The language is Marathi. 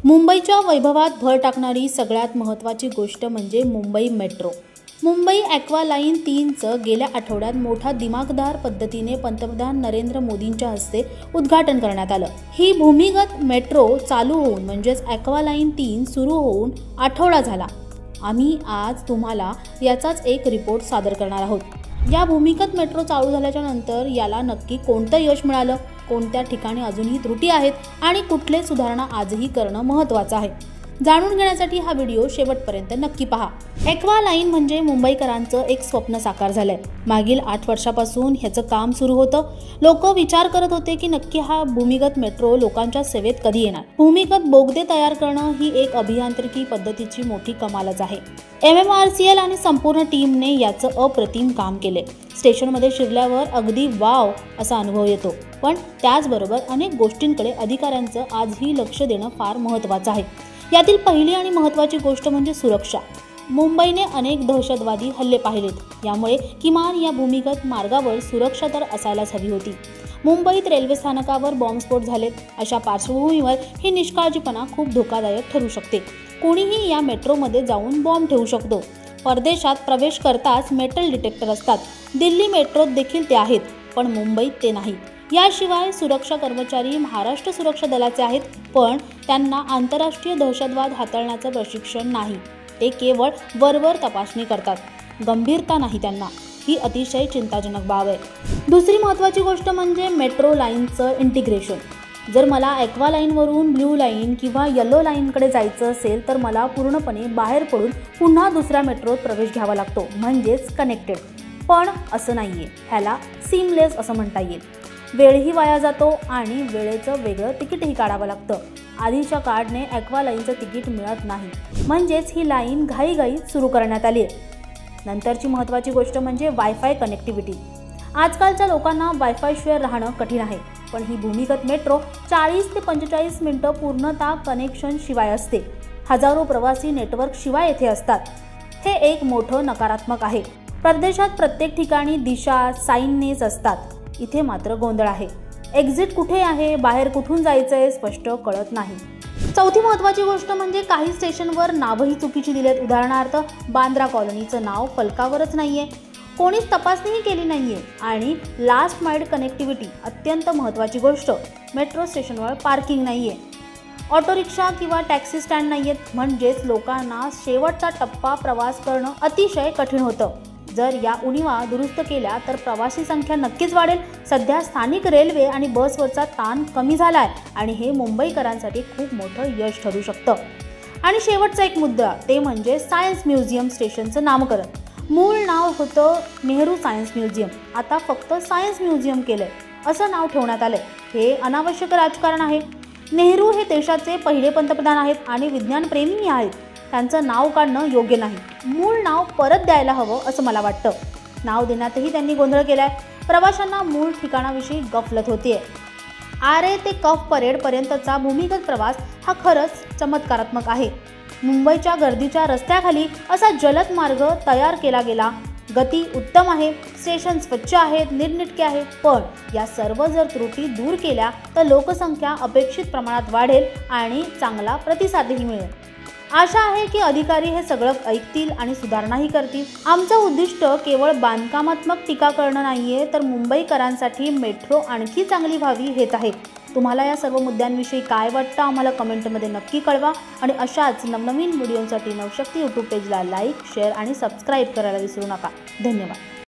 मुंबईच्या वैभवात भर टाकणारी सगळ्यात महत्त्वाची गोष्ट म्हणजे Mumbai metro. Mumbai aqua line 3चं गेल्या आठवड्यात मोठा दिमागदार पद्धतीने पंतप्रधान नरेंद्र मोदींच्या हस्ते उद्घाटन करण्यात आलं। ही भूमिगत मेट्रो चालू होऊन म्हणजेच ॲक्वा लाईन 3 सुरू होऊन आठवडा झाला। आम्ही आज तुम्हाला याचाच एक रिपोर्ट सादर करणार आहोत। या भूमिगत मेट्रो चालू झाल्याच्या नंतर याला नक्की कोणतं यश मिळालं, कोणत्या ठिकाणी अजूनही त्रुटी आहेत आणि कुठले सुधारणा आजही करणं महत्त्वाचं आहे, जाणून घेण्यासाठी हा व्हिडिओ शेवटपर्यंत नक्की पहा। ॲक्वा लाईन म्हणजे मुंबईकरांचं एक स्वप्न साकार झालंय। मागील 8 वर्षापासून ह्याचं काम सुरू होतं। लोक विचार करत होते की नक्की हा भूमिगत मेट्रो लोकांच्या सेवेत कधी येणार। भूमिगत बोगदे तयार करणं ही एक अभियांत्रिकी पद्धतीची मोठी कमालच आहे। MMRCL आणि संपूर्ण टीमने याचं अप्रतिम काम केले। स्टेशनमध्ये शिरल्यावर अगदी वाव असा अनुभव येतो, पण त्याचबरोबर अनेक गोष्टींकडे अधिकाऱ्यांचं आजही लक्ष देणं फार महत्त्वाचं आहे। यातील पहिली आणि महत्त्वाची गोष्ट म्हणजे सुरक्षा। मुंबईने अनेक दहशतवादी हल्ले पाहिलेत, यामुळे किमान या भूमिगत मार्गावर सुरक्षा तर असायलाच हवी होती। मुंबईत रेल्वे स्थानकावर बॉम्बस्फोट झालेत, अशा पार्श्वभूमीवर ही निष्काळजीपणा खूप धोकादायक ठरू शकते। कोणीही या मेट्रोमध्ये जाऊन बॉम्ब ठेवू शकतो। परदेशात प्रवेश करताच मेटल डिटेक्टर असतात, दिल्ली मेट्रोत देखील ते आहेत, पण मुंबईत ते नाही। याशिवाय सुरक्षा कर्मचारी महाराष्ट्र सुरक्षा दलाचे आहेत, पण त्यांना आंतरराष्ट्रीय दहशतवाद हाताळण्याचं प्रशिक्षण नाही। ते केवळ वरवर तपासणी करतात, गंभीरता नाही त्यांना। ही अतिशय चिंताजनक बाब आहे। दुसरी महत्त्वाची गोष्ट म्हणजे मेट्रो लाईनचं इंटिग्रेशन। जर मला ॲक्वा लाईनवरून ब्ल्यू लाईन किंवा येलो लाईनकडे जायचं असेल तर मला पूर्णपणे बाहेर पडून पुन्हा दुसऱ्या मेट्रोत प्रवेश घ्यावा लागतो, म्हणजेच कनेक्टेड। पण असं नाहीये, ह्याला सीमलेस असं म्हणता येईल। वेळही वाया जातो आणि वेळेचं वेगळं तिकीटही काढावं लागतं। आधीच्या कार्डने ॲक्वा लाईनचं तिकीट मिळत नाही, म्हणजेच ही लाईन घाईघाईत सुरू करण्यात आली आहे। नंतरची महत्त्वाची गोष्ट म्हणजे वायफाय कनेक्टिव्हिटी। आजकालच्या लोकांना वायफायशिवाय राहणं कठीण आहे, पण ही भूमिगत मेट्रो 40 ते 45 मिनिटं पूर्णतः कनेक्शन शिवाय असते। हजारो प्रवासी नेटवर्क शिवाय येथे असतात। हे एक मोठं नकारात्मक आहे। परदेशात प्रत्येक ठिकाणी दिशा साईननेच असतात, इथे मात्र गोंधळ आहे। एक्झिट कुठे आहे, बाहेर कुठून जायचंय स्पष्ट कळत नाही। चौथी महत्त्वाची गोष्ट म्हणजे काही स्टेशनवर नावही चुकीची दिलेत। उदाहरणार्थ बांद्रा कॉलनीचं नाव फलकावरच नाहीये, कोणीच तपासणीही केली नाहीये। आणि लास्ट माइल कनेक्टिव्हिटी अत्यंत महत्त्वाची गोष्ट, मेट्रो स्टेशनवर पार्किंग नाहीये, ऑटो रिक्षा किंवा टॅक्सी स्टँड नाहीयेत, म्हणजेच लोकांना शेवटचा टप्पा प्रवास करणं अतिशय कठीण होतं। जर या उणिवा दुरुस्त केल्या तर प्रवासी संख्या नक्कीच वाढेल। सध्या स्थानिक रेल्वे आणि बसवरचा ताण कमी झालाय आणि हे मुंबईकरांसाठी खूप मोठं यश ठरू शकतं। आणि शेवटचा एक मुद्दा, ते म्हणजे सायन्स म्युझियम स्टेशनचं नामकरण। मूळ नाव होतं नेहरू सायन्स म्युझियम, आता फक्त सायन्स म्युझियम केलंय, असं नाव ठेवण्यात आलंय। हे अनावश्यक राजकारण आहे। नेहरू हे देशाचे पहिले पंतप्रधान आहेत आणि विज्ञानप्रेमीही आहेत, त्यांचं नाव काढणं योग्य नाही। मूळ नाव परत द्यायला हवं असं मला वाटतं। नाव देण्यातही त्यांनी गोंधळ केलाय। प्रवाशांना मूळ ठिकाणाविषयी गफलत होतीये। आरे ते कफ परेडपर्यंतचा भूमिगत प्रवास हा खरंच चमत्कारात्मक आहे। मुंबईच्या गर्दीच्या रस्त्याखाली असा जलद मार्ग तयार केला गेला। गती उत्तम आहे, स्टेशन स्वच्छ आहेत, नीटनेटके आहेत, पण या सर्व जर त्रुटी दूर केल्या तर लोकसंख्या अपेक्षित प्रमाणात वाढेल आणि चांगला प्रतिसादही मिळेल। आशा आहे की अधिकारी हे सगळं ऐकतील आणि सुधारणाही करतील। आमचं उद्दिष्ट केवळ बांधकामात्मक टीका करणं नाहीये, तर मुंबईकरांसाठी मेट्रो आणखी चांगली व्हावी हेच आहे। तुम्हाला या सर्व मुद्द्यांविषयी काय वाटतं आम्हाला कमेंटमध्ये नक्की कळवा आणि अशाच नवनवीन व्हिडिओसाठी नवशक्ती यूट्यूब पेजला लाईक, शेअर आणि सबस्क्राईब करायला विसरू नका। धन्यवाद।